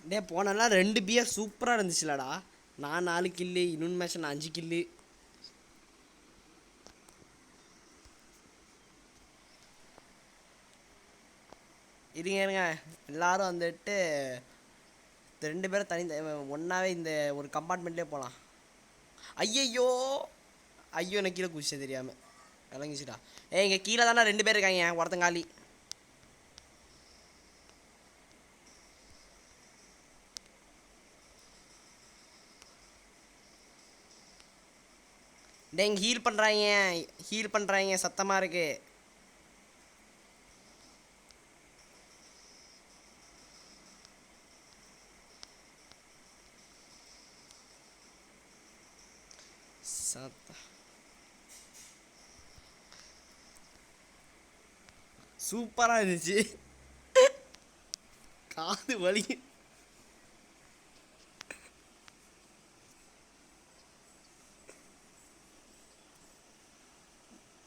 டே போனலாம் 2 pier சூப்பராக இருந்துச்சுலடா. நான் 4 கில்லு, இன்னொன்று மேட்ச் நான் 5 கில்லு. இருங்க இருங்க, எல்லாரும் வந்துட்டு 2 பேரும் தனி ஒன்றாவே இந்த ஒரு கம்பார்ட்மெண்ட்லேயே போகலாம். ஐயையோ ஐயோ, எனக்கு கீழே குதிச்சேன் தெரியாமல், விளங்கிச்சுடா. இங்கே கீழே தானே 2 பேர் இருக்காங்க, ஒருத்தங்காலி. டே இங்கே ஹீல் பண்ணுறாங்க சத்தமாக இருக்கு. சூப்பராக இருந்துச்சு. காது வலி.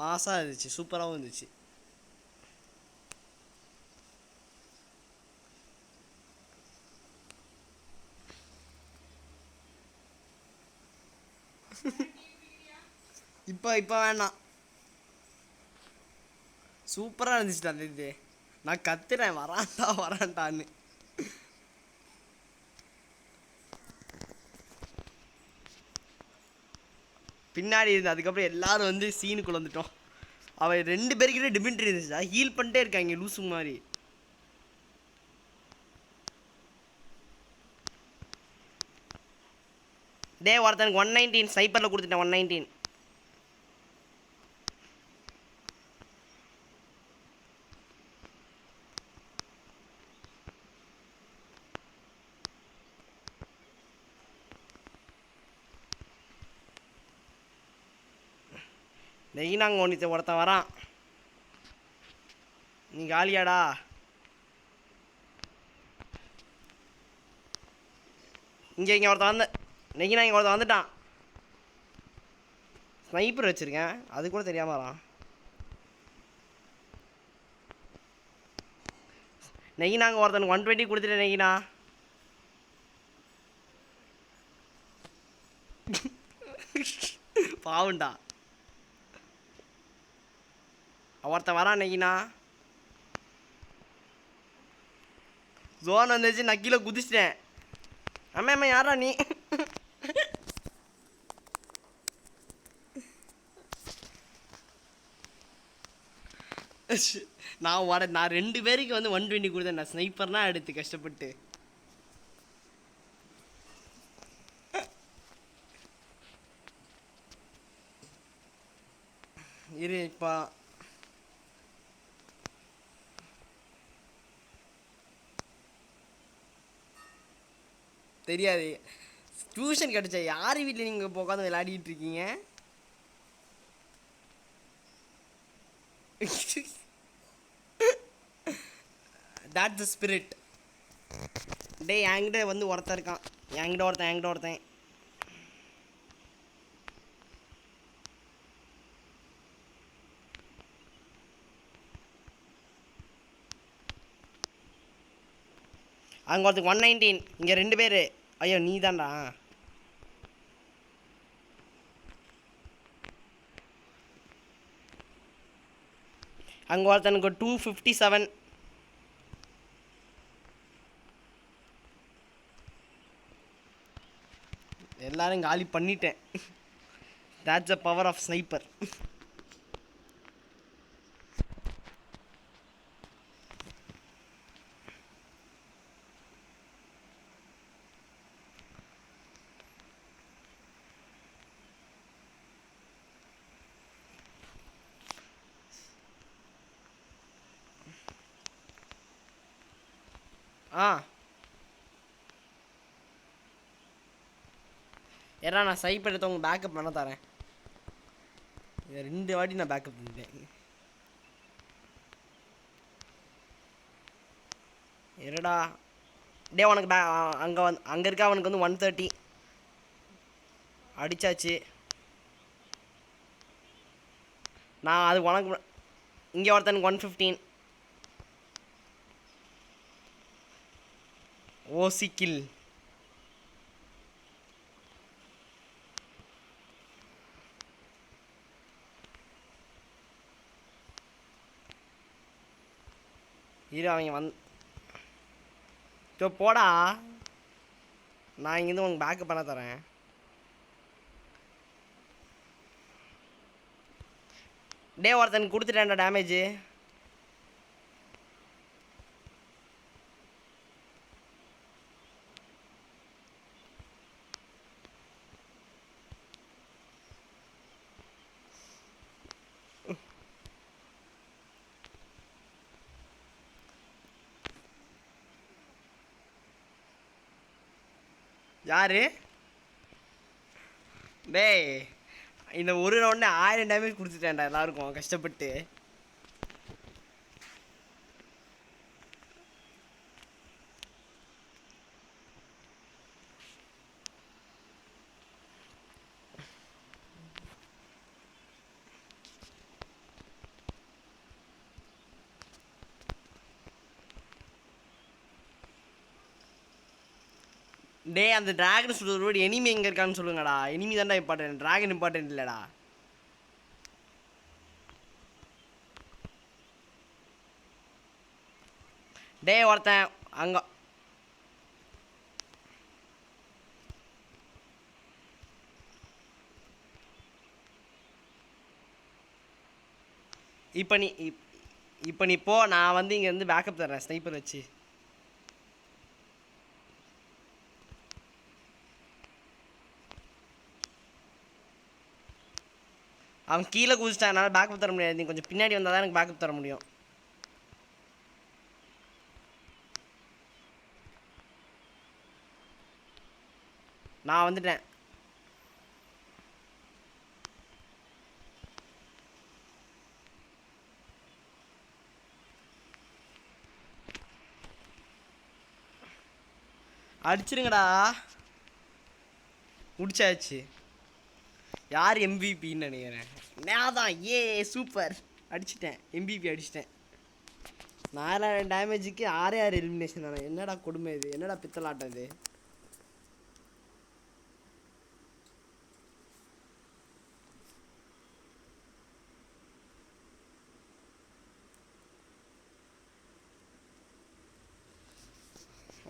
மாசாக இருந்துச்சு, சூப்பராகவும் இருந்துச்சு. இப்போ வேணாம். சூப்பராக இருந்துச்சுடா அந்த இது. நான் கத்துறேன் வரான்டான்னு. பின்னாடி இருந்து அதுக்கப்புறம் எல்லாரும் வந்து சீனுக்குள்ள வந்துட்டோம். அவன் 2 பேருக்கிட்ட டிமிண்ட்ரி இருந்துச்சா, ஹீல் பண்ணிட்டே இருக்காங்க லூசு மாதிரி. டே ஒருத்தனுக்கு 119 ஸ்னைப்பரில் கொடுத்துட்டேன். 119 நெய்னாங்க ஒருத்தன் வரான். நீ காலியாடா? இங்கே ஒருத்தன் வந்து நெய்னா இங்கே ஒருத்தன் வந்துட்டான். ஸ்னைப்பர் வச்சுருக்கேன், அது கூட தெரியாம வரான். நெய்னாங்க ஒருத்தனுக்கு 120 கொடுத்துட்டேன் நெய்னா. பாவுண்டா ஒருத்தன் வரான் நெய்னா. ஜோன் வந்துச்சு, நான் கீழே குதிச்சிட்டேன். அம்மா யாரா நீ? நான் 2 பேருக்கு வந்து 120 கொடுத்தேன். நான் ஸ்னைப்பர்னா எடுத்து கஷ்டப்பட்டு. இரு இப்போ தெரியாது. டியூஷன் கிடைச்சா யார் வீட்டில் நீங்கள் இப்போ உட்காந்து விளையாடிட்டு இருக்கீங்க? That's the spirit. டே என்கிட்ட வந்து ஒருத்தன் இருக்கான். என்கிட்ட ஒருத்தன் அங்கே ஒருத்தருக்கு 119. இங்கே 2 பேர். ஐயோ நீ தான்டா. அங்கே ஒருத்தனுக்கு 257. எல்லாரும் காலி பண்ணிட்டேன். that's the power of sniper. ஏன்னா நான் சைப் எடுத்தவங்க பேக்கப் பண்ண தரேன். 2 வாட்டி நான் பேக்கப் பண்ணிட்டேன். இருடா டே உனக்கு அங்கே இருக்கா அவனுக்கு வந்து 130 அடித்தாச்சு. நான் அது உனக்கு இங்கே ஒருத்தனுக்கு 115. ஓசி கில். இரு அவங்க போடா, நான் இங்கேருந்து உனக்கு பேக்கப் பண்ண தரேன். டே ஒருத்தனுக்கு கொடுத்துட்டேன்டா டேமேஜ். யாரு டேய், இந்த ஒரு ரவுண்டு 1000 டேமேஜ் கொடுத்துட்டேன்டா எல்லாருக்கும் கஷ்டப்பட்டு. டே அந்த டிராகன் சொல்ற எனிமி எங்கே இருக்கான்னு சொல்லுங்கடா. எனிமி தான்டா இம்பார்ட்டன்ட், டிராகன் இம்பார்ட்டன்ட் இல்லைடா. டே ஒருத்தன் அங்கே இப்போ நீ போ, நான் வந்து இங்கேருந்து பேக்கப் தர்றேன் ஸ்னைப்பர் வச்சு. அவன் கீழே குதிச்சிட்டான், என்னால் பேக்கப் தர முடியாது. நீ கொஞ்சம் பின்னாடி வந்தால் தான் எனக்கு பேக்கப் தர முடியும். நான் வந்துட்டேன். அடிச்சிருங்கடா. முடிச்சாச்சு. யார் எம்பிபின்னு நினைக்கிறேன். நான் தான். ஏ சூப்பர், அடிச்சிட்டேன். எம்பிபி அடிச்சிட்டேன். 4000 டேமேஜுக்கு 6 எலிமினேஷன் தானே. என்னடா கொடுமை இது, என்னடா பித்தலாட்டம் இது.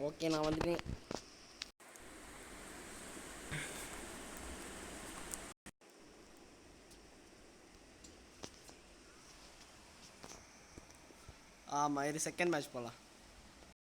ஓகே, நான் வந்துட்டேன். ஆமாம், இது செகண்ட் மேட்ச் போகலாம்.